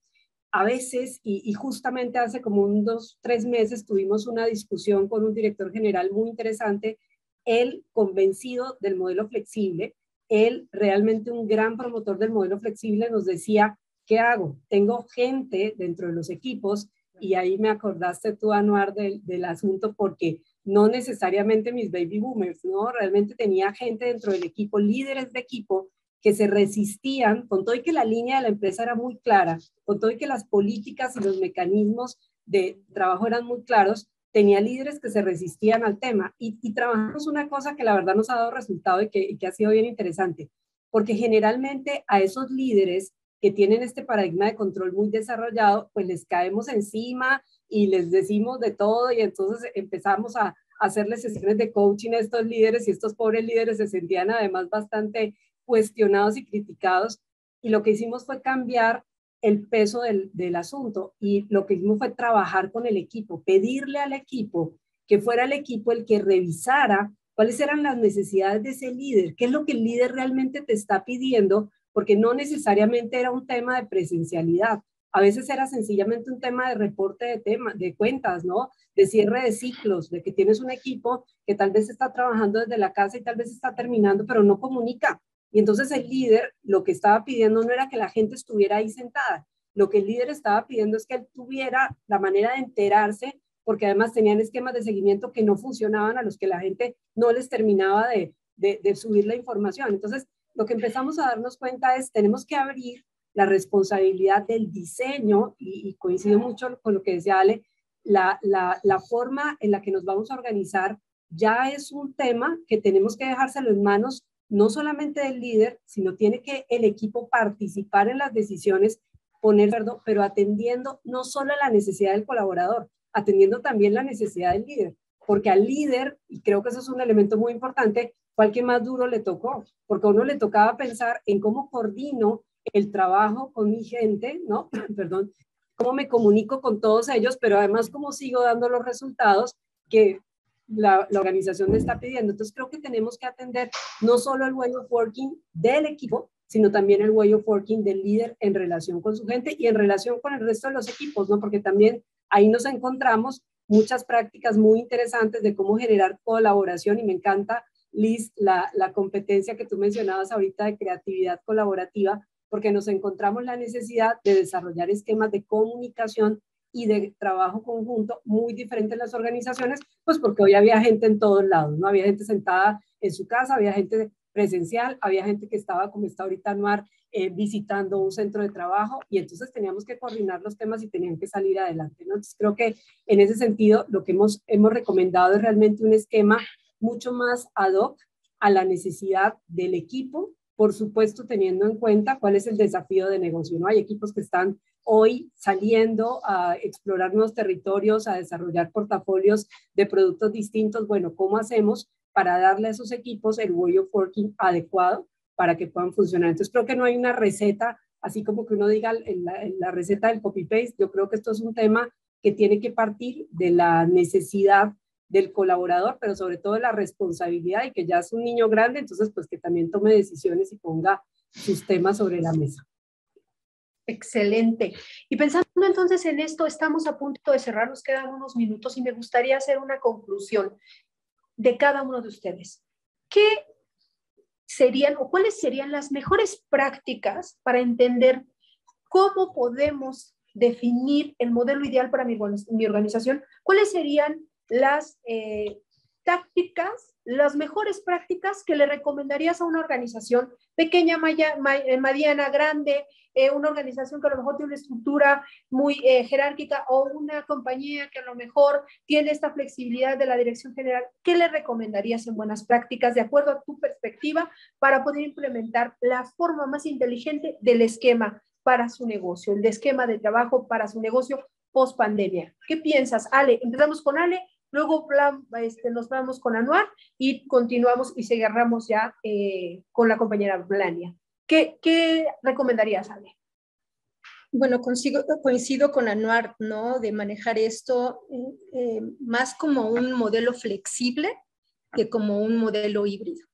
a veces, y justamente hace como unos 3 meses tuvimos una discusión con un director general muy interesante, él convencido del modelo flexible, él realmente un gran promotor del modelo flexible, nos decía, ¿qué hago? Tengo gente dentro de los equipos, y ahí me acordaste tú, Anuar, del asunto, porque no necesariamente mis baby boomers, ¿no? Realmente tenía gente dentro del equipo, líderes de equipo, que se resistían, con todo y que la línea de la empresa era muy clara, con todo y que las políticas y los mecanismos de trabajo eran muy claros, tenía líderes que se resistían al tema. Y trabajamos una cosa que la verdad nos ha dado resultado y que ha sido bien interesante, porque generalmente a esos líderes que tienen este paradigma de control muy desarrollado, pues les caemos encima y les decimos de todo, y entonces empezamos a hacerles sesiones de coaching a estos líderes, y estos pobres líderes se sentían además bastante cuestionados y criticados, y lo que hicimos fue cambiar el peso del asunto, y lo que hicimos fue trabajar con el equipo, pedirle al equipo que fuera el equipo el que revisara cuáles eran las necesidades de ese líder, qué es lo que el líder realmente te está pidiendo, porque no necesariamente era un tema de presencialidad, a veces era sencillamente un tema de reporte de cuentas, ¿no? De cierre de ciclos, de que tienes un equipo que tal vez está trabajando desde la casa y tal vez está terminando, pero no comunica. Y entonces el líder lo que estaba pidiendo no era que la gente estuviera ahí sentada, lo que el líder estaba pidiendo es que él tuviera la manera de enterarse, porque además tenían esquemas de seguimiento que no funcionaban, a los que la gente no les terminaba de subir la información. Entonces, lo que empezamos a darnos cuenta es, tenemos que abrir la responsabilidad del diseño, y coincido mucho con lo que decía Ale, la forma en la que nos vamos a organizar ya es un tema que tenemos que dejárselo en manos no solamente del líder, sino tiene que el equipo participar en las decisiones, poner acuerdo, pero atendiendo no solo la necesidad del colaborador, atendiendo también la necesidad del líder, porque al líder, y creo que eso es un elemento muy importante, fue al que más duro le tocó, porque a uno le tocaba pensar en cómo coordino el trabajo con mi gente, ¿no? Perdón, cómo me comunico con todos ellos, pero además cómo sigo dando los resultados que la organización me está pidiendo. Entonces creo que tenemos que atender no solo el way of working del equipo, sino también el way of working del líder en relación con su gente y en relación con el resto de los equipos, ¿no? Porque también ahí nos encontramos muchas prácticas muy interesantes de cómo generar colaboración y me encanta, Liz, la competencia que tú mencionabas ahorita de creatividad colaborativa, porque nos encontramos la necesidad de desarrollar esquemas de comunicación y de trabajo conjunto muy diferentes en las organizaciones, pues porque hoy había gente en todos lados, ¿no? Había gente sentada en su casa, había gente presencial, había gente que estaba, como está ahorita Anuar, visitando un centro de trabajo y entonces teníamos que coordinar los temas y tenían que salir adelante, ¿no? Entonces creo que en ese sentido lo que hemos recomendado es realmente un esquema mucho más ad hoc a la necesidad del equipo, por supuesto teniendo en cuenta cuál es el desafío de negocio, ¿no? Hay equipos que están hoy saliendo a explorar nuevos territorios, a desarrollar portafolios de productos distintos. Bueno, ¿cómo hacemos para darle a esos equipos el way of working adecuado para que puedan funcionar? Entonces creo que no hay una receta, así como que uno diga la receta del copy-paste. Yo creo que esto es un tema que tiene que partir de la necesidad del colaborador, pero sobre todo de la responsabilidad y que ya es un niño grande, entonces pues que también tome decisiones y ponga sus temas sobre la mesa. Excelente. Y pensando entonces en esto, estamos a punto de cerrar, nos quedan unos minutos y me gustaría hacer una conclusión de cada uno de ustedes. ¿Qué serían o cuáles serían las mejores prácticas para entender cómo podemos definir el modelo ideal para mi organización? ¿Cuáles serían las tácticas, las mejores prácticas que le recomendarías a una organización pequeña, mediana, grande, una organización que a lo mejor tiene una estructura muy jerárquica o una compañía que a lo mejor tiene esta flexibilidad de la dirección general? ¿Qué le recomendarías en buenas prácticas de acuerdo a tu perspectiva para poder implementar la forma más inteligente del esquema para su negocio, el esquema de trabajo para su negocio post pandemia? ¿Qué piensas, Ale? Empezamos con Ale. Luego nos vamos con Anuar y continuamos y cerramos ya con la compañera Blania. ¿Qué recomendarías, Ale? Bueno, coincido con Anuar, ¿no? De manejar esto más como un modelo flexible que como un modelo híbrido.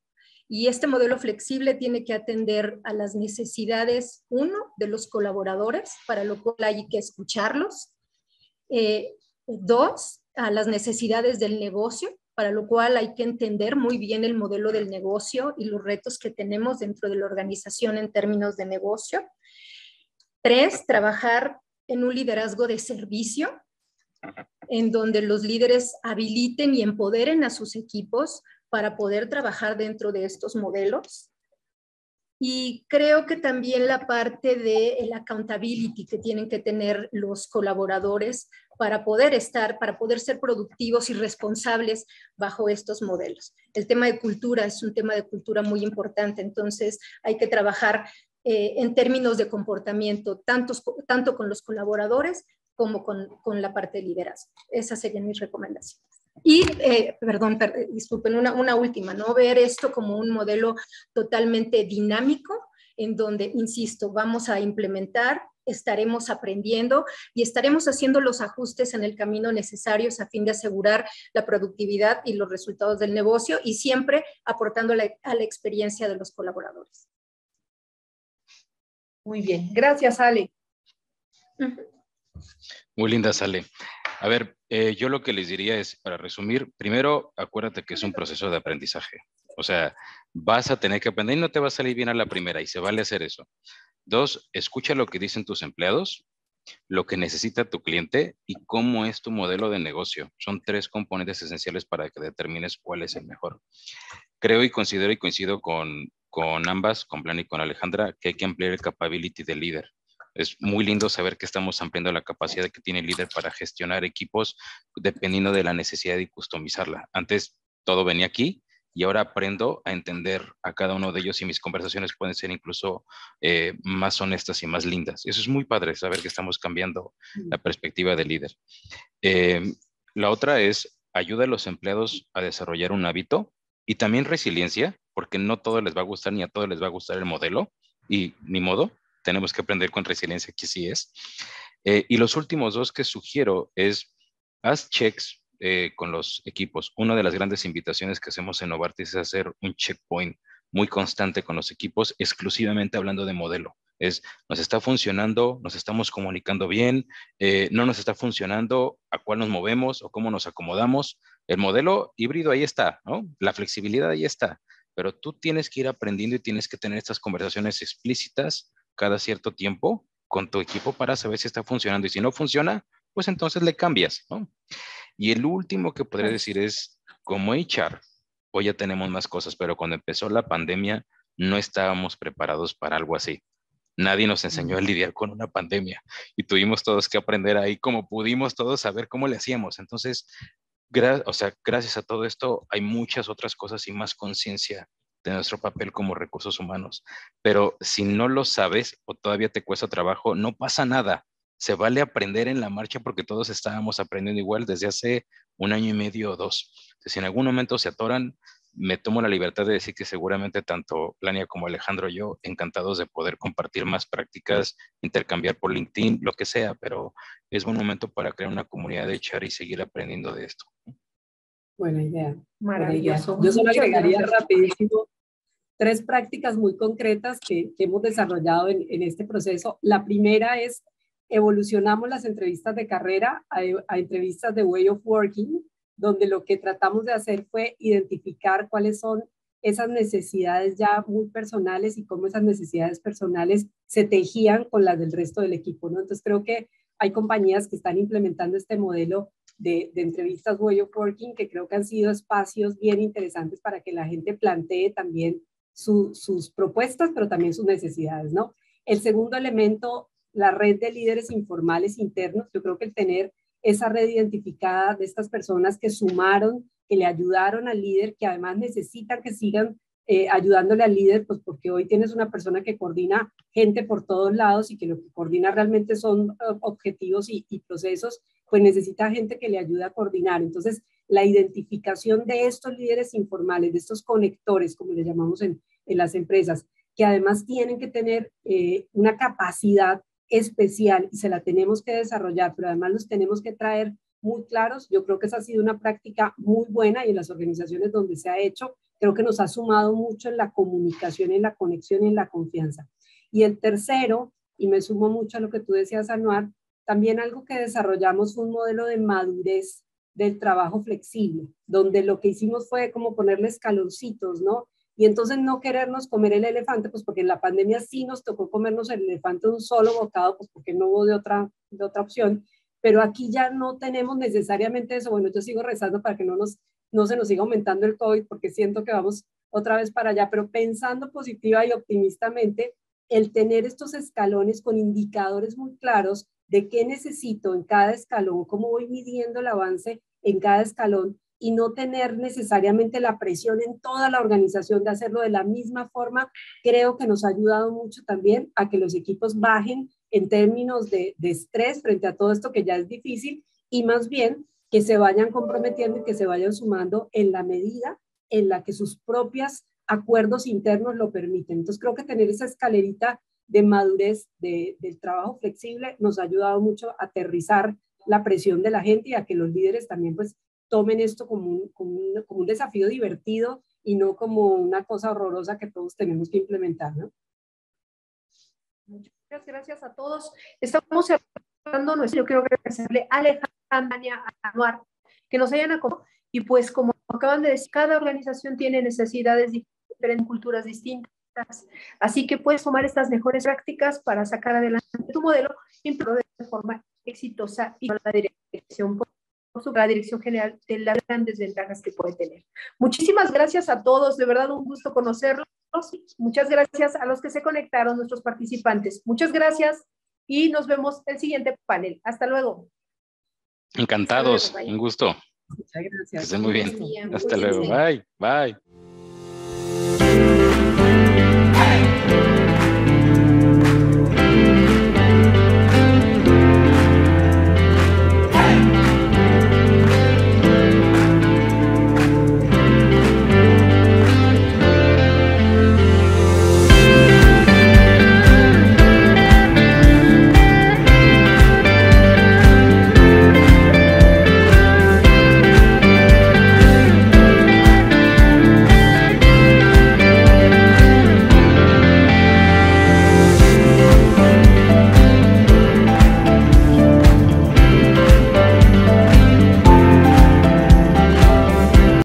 Y este modelo flexible tiene que atender a las necesidades, uno, de los colaboradores, para lo cual hay que escucharlos. Dos, a las necesidades del negocio, para lo cual hay que entender muy bien el modelo del negocio y los retos que tenemos dentro de la organización en términos de negocio. Tres, trabajar en un liderazgo de servicio, en donde los líderes habiliten y empoderen a sus equipos para poder trabajar dentro de estos modelos. Y creo que también la parte de el accountability que tienen que tener los colaboradores para poder ser productivos y responsables bajo estos modelos. El tema de cultura es un tema de cultura muy importante, entonces hay que trabajar en términos de comportamiento, tanto con los colaboradores como con la parte de liderazgo. Esas serían mis recomendaciones. Y, disculpen, una última, ¿no? Ver esto como un modelo totalmente dinámico, en donde, insisto, vamos a implementar, estaremos aprendiendo y estaremos haciendo los ajustes en el camino necesarios a fin de asegurar la productividad y los resultados del negocio y siempre aportando a la experiencia de los colaboradores. Muy bien, gracias, Ale. Muy linda, Ale. A ver, yo lo que les diría es, para resumir, primero, acuérdate que es un proceso de aprendizaje. O sea, vas a tener que aprender y no te va a salir bien a la primera y se vale hacer eso. Dos, escucha lo que dicen tus empleados, lo que necesita tu cliente y cómo es tu modelo de negocio. Son tres componentes esenciales para que determines cuál es el mejor. Creo y considero y coincido con ambas, con Blania y con Alejandra, que hay que ampliar el capability del líder. Es muy lindo saber que estamos ampliando la capacidad que tiene el líder para gestionar equipos dependiendo de la necesidad y customizarla. Antes todo venía aquí y ahora aprendo a entender a cada uno de ellos y mis conversaciones pueden ser incluso más honestas y más lindas. Eso es muy padre, saber que estamos cambiando la perspectiva del líder. La otra es ayuda a los empleados a desarrollar un hábito y también resiliencia, porque no todo les va a gustar ni a todos les va a gustar el modelo y ni modo. Tenemos que aprender con resiliencia, que sí es. Y los últimos dos que sugiero es, haz checks con los equipos. Una de las grandes invitaciones que hacemos en Novartis es hacer un checkpoint muy constante con los equipos, exclusivamente hablando de modelo. Es, nos está funcionando, nos estamos comunicando bien, no nos está funcionando, a cuál nos movemos o cómo nos acomodamos. El modelo híbrido ahí está, ¿no? La flexibilidad ahí está, pero tú tienes que ir aprendiendo y tienes que tener estas conversaciones explícitas cada cierto tiempo con tu equipo para saber si está funcionando. Y si no funciona, pues entonces le cambias, ¿no? Y el último que podría decir es, como HR, hoy ya tenemos más cosas, pero cuando empezó la pandemia no estábamos preparados para algo así. Nadie nos enseñó a lidiar con una pandemia y tuvimos todos que aprender ahí como pudimos todos saber cómo le hacíamos. Entonces, gracias a todo esto hay muchas otras cosas y más conciencia de nuestro papel como recursos humanos. Pero si no lo sabes o todavía te cuesta trabajo, no pasa nada. Se vale aprender en la marcha porque todos estábamos aprendiendo igual desde hace 1 año y medio o 2. Entonces, si en algún momento se atoran, me tomo la libertad de decir que seguramente tanto Lania como Alejandro y yo encantados de poder compartir más prácticas, intercambiar por LinkedIn, lo que sea, pero es buen momento para crear una comunidad de echar y seguir aprendiendo de esto. Buena idea. Maravilloso. Yo solo agregaría Gracias. rapidísimo 3 prácticas muy concretas que hemos desarrollado en este proceso. La primera es, evolucionamos las entrevistas de carrera a entrevistas de way of working, donde lo que tratamos de hacer fue identificar cuáles son esas necesidades ya muy personales y cómo esas necesidades personales se tejían con las del resto del equipo, ¿no? Entonces creo que hay compañías que están implementando este modelo de entrevistas way of working, que creo que han sido espacios bien interesantes para que la gente plantee también sus propuestas, pero también sus necesidades, ¿no? El segundo elemento, la red de líderes informales internos. Yo creo que el tener esa red identificada de estas personas que sumaron, que le ayudaron al líder, que además necesitan que sigan ayudándole al líder, pues porque hoy tienes una persona que coordina gente por todos lados y que lo que coordina realmente son objetivos y procesos, pues necesita gente que le ayude a coordinar. Entonces, la identificación de estos líderes informales, de estos conectores, como le llamamos en las empresas, que además tienen que tener una capacidad especial y se la tenemos que desarrollar, pero además los tenemos que traer muy claros. Yo creo que esa ha sido una práctica muy buena y en las organizaciones donde se ha hecho, creo que nos ha sumado mucho en la comunicación, en la conexión y en la confianza. Y el tercero, y me sumo mucho a lo que tú decías, Anuar, también algo que desarrollamos fue un modelo de madurez del trabajo flexible, donde lo que hicimos fue como ponerle escaloncitos, ¿no? Y entonces no querernos comer el elefante, pues porque en la pandemia sí nos tocó comernos el elefante de un solo bocado, pues porque no hubo de otra opción, pero aquí ya no tenemos necesariamente eso. Bueno, yo sigo rezando para que no se nos siga aumentando el COVID, porque siento que vamos otra vez para allá, pero pensando positiva y optimistamente, el tener estos escalones con indicadores muy claros de qué necesito en cada escalón, cómo voy midiendo el avance en cada escalón, y no tener necesariamente la presión en toda la organización de hacerlo de la misma forma, creo que nos ha ayudado mucho también a que los equipos bajen en términos de estrés frente a todo esto que ya es difícil, y más bien que se vayan comprometiendo y que se vayan sumando en la medida en la que sus propios acuerdos internos lo permiten. Entonces creo que tener esa escalerita de madurez del trabajo flexible nos ha ayudado mucho a aterrizar la presión de la gente y a que los líderes también pues tomen esto como un desafío divertido y no como una cosa horrorosa que todos tenemos que implementar, ¿no? Muchas gracias a todos. Estamos cerrando nuestro, yo quiero agradecerle a Alejandra, a Anuar, que nos hayan acompañado. Y pues como acaban de decir, cada organización tiene necesidades diferentes, culturas distintas. Así que puedes tomar estas mejores prácticas para sacar adelante tu modelo de forma exitosa y con la dirección la dirección general de las grandes ventajas que puede tener. Muchísimas gracias a todos, de verdad un gusto conocerlos. Muchas gracias a los que se conectaron, nuestros participantes. Muchas gracias y nos vemos en el siguiente panel. Hasta luego. Encantados, un gusto. Muchas gracias. Que estén muy bien. Hasta luego. Bye. Bye.